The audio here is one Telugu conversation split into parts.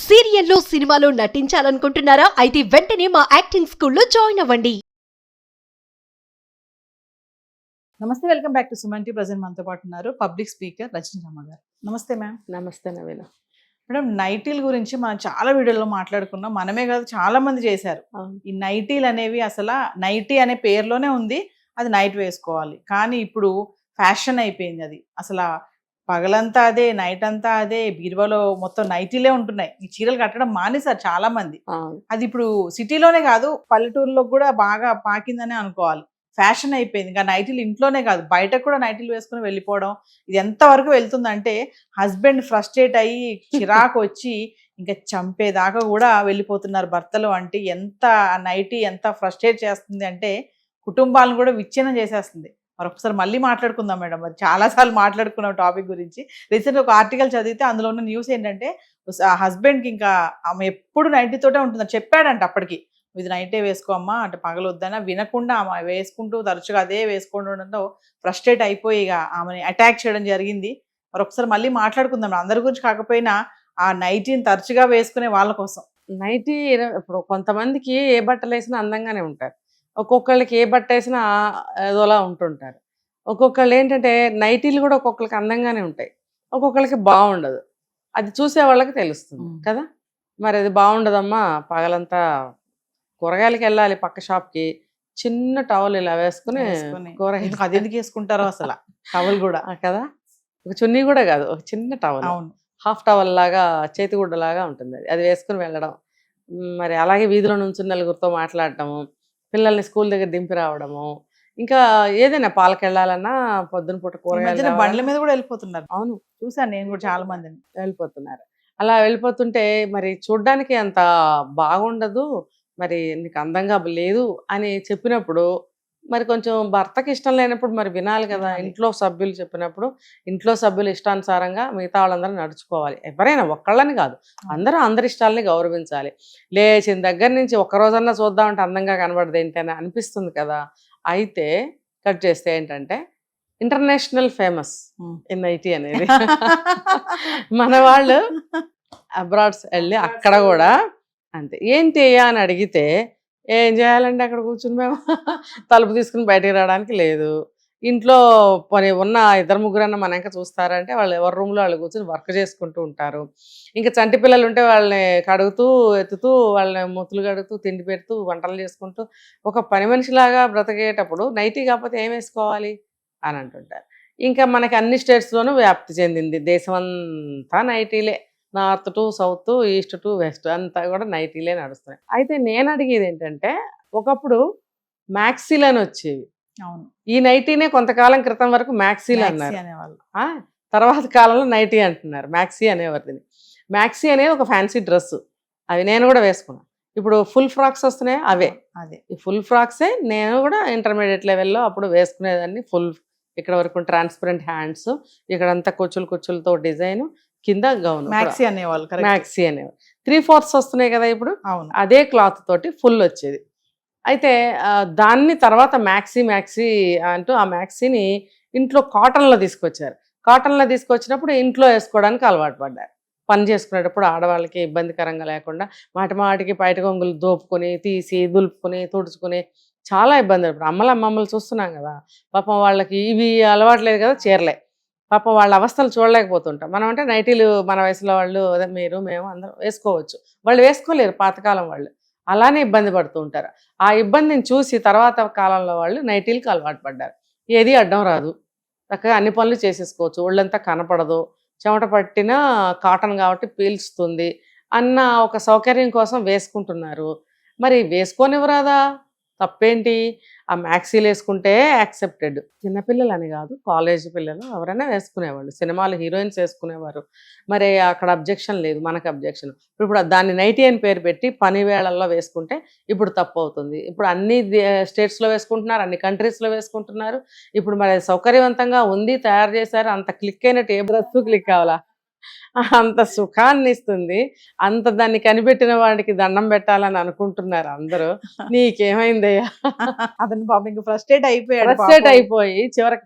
సీరియల్లో సినిమాలో నటించాలనుకుంటున్నారా? అయితే వెంటనే మా యాక్టింగ్ స్కూల్లో జాయిన్ అవ్వండి. నమస్తే, welcome back to Suman T. Present మనతో పాటు ఉన్నారు పబ్లిక్ స్పీకర్ రజనీ రామ గారు. నమస్తే మ్యామ్. నమస్తే నవీన. మేడం, నైటీల గురించి మనం చాలా వీడియోలో మాట్లాడుకున్నాం. మనమే కాదు, చాలా మంది చేశారు. ఈ నైటీలు అనేవి అసలు నైటీ అనే పేరులోనే ఉంది, అది నైట్ వేసుకోవాలి. కానీ ఇప్పుడు ఫ్యాషన్ అయిపోయింది అది. అసలు పగలంతా అదే, నైట్ అంతా అదే, బీరువాలో మొత్తం నైటీలే ఉంటున్నాయి. ఈ చీరలు కట్టడం మానేశారు చాలా మంది. అది ఇప్పుడు సిటీలోనే కాదు, పల్లెటూరులో కూడా బాగా పాకిందనే అనుకోవాలి. ఫ్యాషన్ అయిపోయింది. ఇంకా నైటీలు ఇంట్లోనే కాదు, బయటకు కూడా నైటీలు వేసుకుని వెళ్ళిపోవడం. ఇది ఎంతవరకు వెళ్తుందంటే హస్బెండ్ ఫ్రస్ట్రేట్ అయ్యి చిరాకు వచ్చి ఇంకా చంపేదాకా కూడా వెళ్ళిపోతున్నారు భర్తలు. అంటే ఎంత నైటీ ఎంత ఫ్రస్ట్రేట్ చేస్తుంది అంటే కుటుంబాలను కూడా విచ్ఛిన్నం చేసేస్తుంది. మరొకసారి మళ్ళీ మాట్లాడుకుందాం మేడం. అది చాలాసార్లు మాట్లాడుకున్నాం టాపిక్ గురించి. రీసెంట్గా ఒక ఆర్టికల్ చదివితే అందులో ఉన్న న్యూస్ ఏంటంటే హస్బెండ్కి ఇంకా ఆమె ఎప్పుడు నైటీతోటే ఉంటుందని చెప్పాడంట. అప్పటికి ఇది నైటే వేసుకోమ్మా అంటే పగలొద్దనా వినకుండా ఆమె వేసుకుంటూ తరచుగా అదే వేసుకుంటుండడంతో ఫ్రస్ట్రేట్ అయిపోయి ఇక ఆమెని అటాక్ చేయడం జరిగింది. మరొకసారి మళ్ళీ మాట్లాడుకుందాం అందరి గురించి కాకపోయినా ఆ నైటీని తరచుగా వేసుకునే వాళ్ళ కోసం. నైటీ ఇప్పుడు కొంతమందికి ఏ బట్టలు వేసినా అందంగానే ఉంటారు, ఒక్కొక్కళ్ళకి ఏ బట్ట వేసినా ఏదోలా ఉంటుంటారు. ఒక్కొక్కళ్ళు ఏంటంటే నైటీలు కూడా ఒక్కొక్కరికి అందంగానే ఉంటాయి, ఒక్కొక్కరికి బాగుండదు. అది చూసే వాళ్ళకి తెలుస్తుంది కదా. మరి అది బాగుండదమ్మా, పగలంతా కూరగాయలకి వెళ్ళాలి పక్క షాప్కి, చిన్న టవల్ ఇలా వేసుకుని కూరగాయలు అది ఎందుకు వేసుకుంటారో అసలు టవల్ కూడా కదా. ఒక చున్నీ కూడా కాదు, ఒక చిన్న టవల్, హాఫ్ టవల్ లాగా చేతిగుడ్డ లాగా ఉంటుంది, అది వేసుకుని వెళ్ళడం. మరి అలాగే వీధిలో నుంచి నలుగురితో మాట్లాడటము, పిల్లల్ని స్కూల్ దగ్గర దింపి రావడము, ఇంకా ఏదైనా పాలకి వెళ్ళాలన్నా పొద్దున పూట కూరగాయలు బండ్ల మీద కూడా వెళ్ళిపోతున్నారు. అవును, చూసాను నేను కూడా చాలా మందిని వెళ్ళిపోతున్నారు. అలా వెళ్ళిపోతుంటే మరి చూడ్డానికి అంత బాగుండదు, మరి నీకు అందంగా లేదు అని చెప్పినప్పుడు మరి కొంచెం భర్తకి ఇష్టం లేనప్పుడు మరి వినాలి కదా. ఇంట్లో సభ్యులు చెప్పినప్పుడు ఇంట్లో సభ్యులు ఇష్టానుసారంగా మిగతా వాళ్ళందరూ నడుచుకోవాలి. ఎవరైనా ఒక్కళ్ళని కాదు, అందరూ అందరి ఇష్టాలని గౌరవించాలి. లేచిన దగ్గర నుంచి ఒక్కరోజన్నా చూద్దామంటే అందంగా కనబడదు ఏంటని అనిపిస్తుంది కదా. అయితే కట్ చేస్తే ఏంటంటే ఇంటర్నేషనల్ ఫేమస్ ఇన్ నైటీ అనేది. మన వాళ్ళు అబ్రాడ్స్ వెళ్ళి అక్కడ కూడా అంతే. ఏంటి అని అడిగితే ఏం చేయాలండి, అక్కడ కూర్చుని మేము తలుపు తీసుకుని బయటికి రావడానికి లేదు, ఇంట్లో పని ఉన్న ఇద్దరు ముగ్గురన్నా మన ఇంకా చూస్తారంటే వాళ్ళు ఎవరి రూమ్లో వాళ్ళు కూర్చొని వర్క్ చేసుకుంటూ ఉంటారు. ఇంకా చంటి పిల్లలు ఉంటే వాళ్ళని కడుగుతూ ఎత్తుతూ వాళ్ళని మూతులు కడుగుతూ తిండి పెడుతూ వంటలు చేసుకుంటూ ఒక పని మనిషిలాగా బ్రతికేటప్పుడు నైటీ కాకపోతే ఏం వేసుకోవాలి అని అంటుంటారు. ఇంకా మనకి అన్ని స్టేట్స్లోనూ వ్యాప్తి చెందింది, దేశమంతా నైటీలే, north to south, east to west అంతా కూడా నైటీలే నడుస్తున్నాయి. అయితే నేను అడిగేది ఏంటంటే ఒకప్పుడు మ్యాక్సీలు అని వచ్చేవి. అవును, ఈ నైటీనే కొంతకాలం క్రితం వరకు మ్యాక్సీలు అన్నారు, తర్వాత కాలంలో నైటీ అంటున్నారు, మ్యాక్సీ అనేవారు. మ్యాక్సీ అనేది ఒక ఫ్యాన్సీ డ్రెస్, అవి నేను కూడా వేసుకున్నాను. ఇప్పుడు ఫుల్ ఫ్రాక్స్ వస్తున్నాయి, అవే అదే ఈ ఫుల్ ఫ్రాక్సే నేను కూడా ఇంటర్మీడియట్ లెవెల్లో అప్పుడు వేసుకునేదాన్ని. ఫుల్ ఇక్కడ వరకు ట్రాన్స్పరెంట్ హ్యాండ్స్, ఇక్కడంతా కుచ్చులతో డిజైన్, కింద గౌన్, మ్యాక్సీ అనేవాళ్ళు. మ్యాక్సీ అనేవాళ్ళు. 3/4 వస్తున్నాయి కదా ఇప్పుడు, అదే క్లాత్ తోటి ఫుల్ వచ్చేది. అయితే దాన్ని తర్వాత మ్యాక్సీ అంటూ ఆ మ్యాక్సీని ఇంట్లో కాటన్లో తీసుకొచ్చారు. కాటన్లో తీసుకొచ్చినప్పుడు ఇంట్లో వేసుకోవడానికి అలవాటు పడ్డారు. పని చేసుకునేటప్పుడు ఆడవాళ్ళకి ఇబ్బందికరంగా లేకుండా మాటికి బయట కొంగులు దోపుకొని తీసి దులుపుకొని తుడుచుకొని చాలా ఇబ్బంది. ఇప్పుడు అమ్మమ్మలు చూస్తున్నాం కదా, పాపం వాళ్ళకి ఇవి అలవాట్లేదు కదా, చీరలే, పాపం వాళ్ళ అవస్థలు చూడలేకపోతుంటాం. మనం అంటే నైటీలు మన వయసులో వాళ్ళు అదే మీరు మేము అందరం వేసుకోవచ్చు, వాళ్ళు వేసుకోలేరు పాతకాలం వాళ్ళు, అలానే ఇబ్బంది పడుతూ ఉంటారు. ఆ ఇబ్బందిని చూసి తర్వాత కాలంలో వాళ్ళు నైటీలకు అలవాటు పడ్డారు. ఏది అడ్డం రాదు, చక్కగా అన్ని పనులు చేసేసుకోవచ్చు, ఒళ్ళంతా కనపడదు, చెమట పట్టిన కాటన్ కాబట్టి పీల్చుతుంది అన్న ఒక సౌకర్యం కోసం వేసుకుంటున్నారు. మరి వేసుకోనివ్వరాదా, తప్పేంటి? ఆ మ్యాక్సీలు వేసుకుంటే యాక్సెప్టెడ్. చిన్నపిల్లలు అని కాదు, కాలేజ్ పిల్లలు ఎవరైనా వేసుకునేవాళ్ళు, సినిమాలు హీరోయిన్స్ వేసుకునేవారు. మరి అక్కడ అబ్జెక్షన్ లేదు, మనకు అబ్జెక్షన్. ఇప్పుడు దాన్ని నైటీ అని పేరు పెట్టి పని వేళల్లో వేసుకుంటే ఇప్పుడు తప్పు అవుతుంది. ఇప్పుడు అన్ని స్టేట్స్లో వేసుకుంటున్నారు, అన్ని కంట్రీస్లో వేసుకుంటున్నారు. ఇప్పుడు మరి సౌకర్యవంతంగా ఉంది, తయారు చేశారు, అంత క్లిక్ అయినట్టు ఏ డ్రెస్ క్లిక్ కావాలా, అంత సుఖాన్ని ఇస్తుంది, అంత దాన్ని కనిపెట్టిన వాడికి దండం పెట్టాలని అనుకుంటున్నారు అందరూ. నీకేమైందయ్యా? అతను పాపం ఇంకా ఫ్రస్ట్రేట్ అయిపోయి చివరికి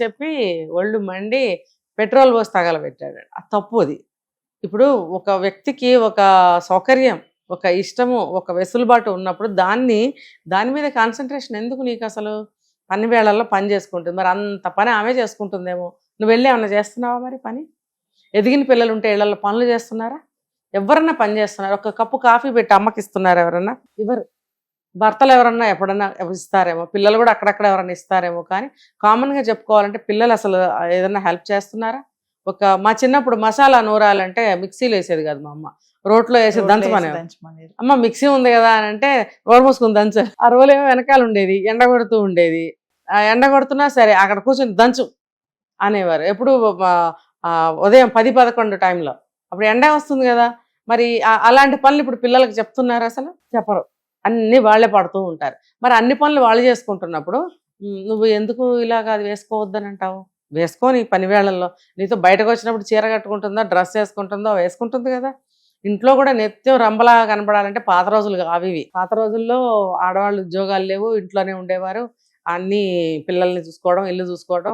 చెప్పి ఒళ్ళు మండి పెట్రోల్ పోసి తగలబెట్టాడు. ఆ తప్పు అది. ఇప్పుడు ఒక వ్యక్తికి ఒక సౌకర్యం, ఒక ఇష్టము, ఒక వెసులుబాటు ఉన్నప్పుడు దాని మీద కాన్సన్ట్రేషన్ ఎందుకు నీకు అసలు? పని వేళల్లో పని చేసుకుంటుంది, మరి అంత పని ఆమె చేసుకుంటుందేమో, నువ్వు వెళ్ళి ఏమన్నా చేస్తున్నావా మరి పని? ఎదిగిన పిల్లలు ఉంటే ఇళ్లలో పనులు చేస్తున్నారా? ఎవరన్నా పని చేస్తున్నారు? ఒక కప్పు కాఫీ పెట్టి అమ్మకి ఇస్తున్నారు ఎవరన్నా? ఇవ్వరు. భర్తలు ఎవరన్నా ఎప్పుడన్నా ఇస్తారేమో, పిల్లలు కూడా అక్కడక్కడ ఎవరన్నా ఇస్తారేమో, కానీ కామన్గా చెప్పుకోవాలంటే పిల్లలు అసలు ఏదన్నా హెల్ప్ చేస్తున్నారా? మా చిన్నప్పుడు మసాలా నూరాలంటే మిక్సీలో వేసేది కాదు మా అమ్మ, రోట్లో వేసి దంచమనే. అమ్మ మిక్సీ ఉంది కదా అని అంటే రోడ్ మూసుకుని దంచు. ఆ రోలు ఏమో వెనకాల ఉండేది, ఎండ కొడుతూ ఉండేది. ఎండ కొడుతున్నా సరే అక్కడ కూర్చొని దంచు అనేవారు. ఎప్పుడు ఉదయం 10-11 టైంలో, అప్పుడు ఎండ వస్తుంది కదా. మరి అలాంటి పనులు ఇప్పుడు పిల్లలకు చెప్తున్నారు? అసలు చెప్పరు. అన్నీ వాళ్ళే పడుతూ ఉంటారు. మరి అన్ని పనులు వాళ్ళు చేసుకుంటున్నప్పుడు నువ్వు ఎందుకు ఇలాగ అది వేసుకోవద్దని అంటావు? వేసుకొని పని వేళల్లో నీతో బయటకు వచ్చినప్పుడు చీర కట్టుకుంటుందో, డ్రెస్ వేసుకుంటుందో వేసుకుంటుంది కదా. ఇంట్లో కూడా నిత్యం రంబలా కనపడాలంటే పాత రోజులు అవి. పాత రోజుల్లో ఆడవాళ్ళు ఉద్యోగాలు లేవు, ఇంట్లోనే ఉండేవారు. అన్నీ పిల్లల్ని చూసుకోవడం, ఇల్లు చూసుకోవడం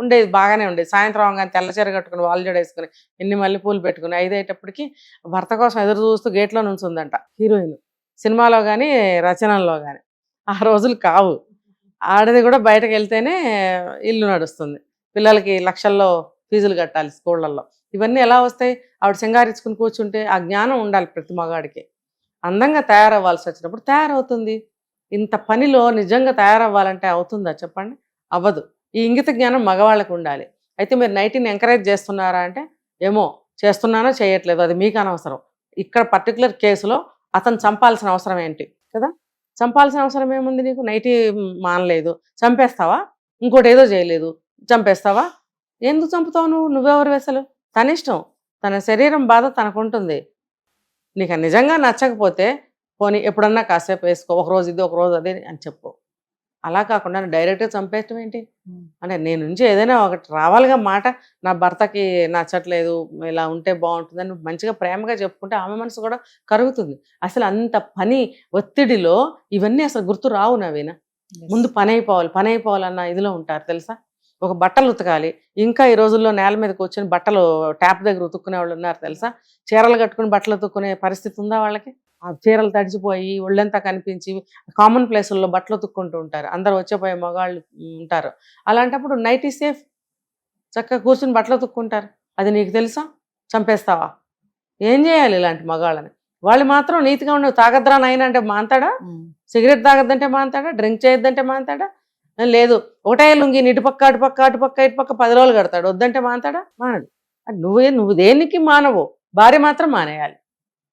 ఉండేది, బాగానే ఉండేది. సాయంత్రం కానీ తెల్ల చీర కట్టుకుని వాళ్ళు జడేసుకుని ఎన్ని మల్లెపూలు పెట్టుకుని 5 అయ్యేటప్పటికి భర్త కోసం ఎదురు చూస్తూ గేట్లో నుంచుందంట హీరోయిన్. సినిమాలో కానీ రచనల్లో కానీ. ఆ రోజులు కావు. ఆడది కూడా బయటకు వెళ్తేనే ఇల్లు నడుస్తుంది. పిల్లలకి లక్షల్లో ఫీజులు కట్టాలి స్కూళ్ళల్లో. ఇవన్నీ ఎలా వస్తాయి? ఆవిడ సింగారించుకుని కూర్చుంటే ఆ జ్ఞానం ఉండాలి ప్రతి మగాడికి. అందంగా తయారవ్వాల్సి వచ్చినప్పుడు తయారవుతుంది. ఇంత పనిలో నిజంగా తయారవ్వాలంటే అవుతుందా చెప్పండి? అవ్వదు. ఈ ఇంగిత జ్ఞానం మగవాళ్ళకు ఉండాలి. అయితే మీరు నైటీని ఎంకరేజ్ చేస్తున్నారా అంటే, ఏమో చేస్తున్నానో చేయట్లేదు, అది మీకు అనవసరం. ఇక్కడ పర్టికులర్ కేసులో అతను చంపాల్సిన అవసరం ఏంటి కదా? చంపాల్సిన అవసరం ఏముంది నీకు? నైటీ మానలేదు, చంపేస్తావా? ఇంకోటి ఏదో చేయలేదు, చంపేస్తావా? ఎందుకు చంపుతావు నువ్వెవరు అసలు? తన ఇష్టం, తన శరీరం బాధ తనకుంటుంది. నీకు నిజంగా నచ్చకపోతే పోనీ ఎప్పుడన్నా కాసేపు వేసుకో, ఒకరోజు ఇది ఒకరోజు అదే అని చెప్పు. అలా కాకుండా డైరెక్ట్గా చంపేయటం ఏంటి? అంటే నేను నుంచి ఏదైనా ఒకటి రావాలిగా మాట, నా భర్తకి నచ్చట్లేదు, ఇలా ఉంటే బాగుంటుందని మంచిగా ప్రేమగా చెప్పుకుంటే ఆమె మనసు కూడా కరుగుతుంది. అసలు అంత పని ఒత్తిడిలో ఇవన్నీ అసలు గుర్తు రావు నవీన. ముందు పని అయిపోవాలన్న ఇదిలో ఉంటారు తెలుసా. ఒక బట్టలు ఉతకాలి, ఇంకా ఈ రోజుల్లో నేల మీద కూర్చొని బట్టలు ట్యాప్ దగ్గర ఉతుక్కునే వాళ్ళు ఉన్నారు తెలుసా. చీరలు కట్టుకుని బట్టలు ఉతుక్కునే పరిస్థితి ఉందా వాళ్ళకి? ఆ చీరలు తడిచిపోయి ఒళ్ళంతా కనిపించి కామన్ ప్లేసుల్లో బట్టలు ఉతుక్కుంటూ ఉంటారు. అందరు వచ్చేపోయే మగాళ్ళు ఉంటారు. అలాంటప్పుడు నైటీ సేఫ్, చక్కగా కూర్చుని బట్టలు ఉతుక్కుంటారు. అది నీకు తెలుసా? చంపేస్తావా? ఏం చేయాలి ఇలాంటి మగాళ్ళని? వాళ్ళు మాత్రం నీతిగా ఉండవు. తాగద్రా నాయన అంటే మాంతాడా? సిగరెట్ తాగద్దంటే మాంతాడా? డ్రింక్ చేయొద్దంటే మాంతాడా? లేదు, ఒకటే లుంగి ఇటుపక్క ఇటుపక్క 10 రోజులు కడతాడు, వద్దంటే మాంతాడా? మానడు. నువ్వు దేనికి మానవు? భార్య మాత్రం మానేయాలి.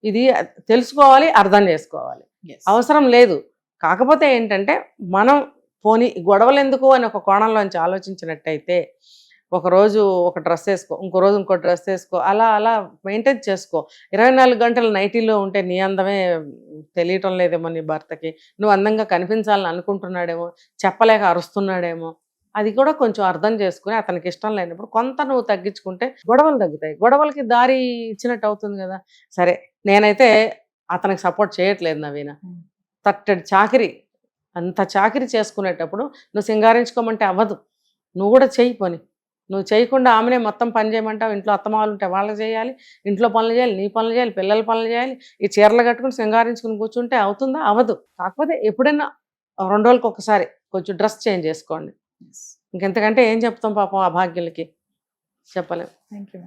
ఇది తెలుసుకోవాలి, అర్థం చేసుకోవాలి. అవసరం లేదు. కాకపోతే ఏంటంటే మనం పోనీ గొడవలు ఎందుకు అని ఒక కోణంలోంచి ఆలోచించినట్టయితే, ఒకరోజు ఒక డ్రెస్ వేసుకో, ఇంకో రోజు ఇంకో డ్రెస్ వేసుకో, అలా అలా మెయింటైన్ చేసుకో. 24 గంటలు నైటీలో ఉంటే నీ అందమే తెలియటం లేదేమో నీ భర్తకి. నువ్వు అందంగా కనిపించాలని అనుకుంటున్నాడేమో, చెప్పలేక అరుస్తున్నాడేమో. అది కూడా కొంచెం అర్థం చేసుకుని అతనికి ఇష్టం లేనప్పుడు కొంత నువ్వు తగ్గించుకుంటే గొడవలు తగ్గుతాయి. గొడవలకి దారి ఇచ్చినట్టు అవుతుంది కదా. సరే, నేనైతే అతనికి సపోర్ట్ చేయట్లేదు నవీన. తట్టడి చాకిరి, అంత చాకిరి చేసుకునేటప్పుడు నువ్వు సింగారించుకోమంటే అవ్వదు. నువ్వు కూడా చెయ్యి పని. నువ్వు చేయకుండా ఆమెనే మొత్తం పని చేయమంటావు. ఇంట్లో అత్తమాలు ఉంటే వాళ్ళకి చేయాలి, ఇంట్లో పనులు చేయాలి, నీ పనులు చేయాలి, పిల్లల పనులు చేయాలి. ఈ చీరలు కట్టుకుని సింగారించుకుని కూర్చుంటే అవుతుందా? అవ్వదు. కాకపోతే ఎప్పుడైనా 2 రోజులకు ఒకసారి కొంచెం డ్రెస్ చేంజ్ చేసుకోండి. ఇంకెంతకంటే ఏం చెప్తాం పాపం ఆ భాగ్యులకి? చెప్పలేం. Thank you.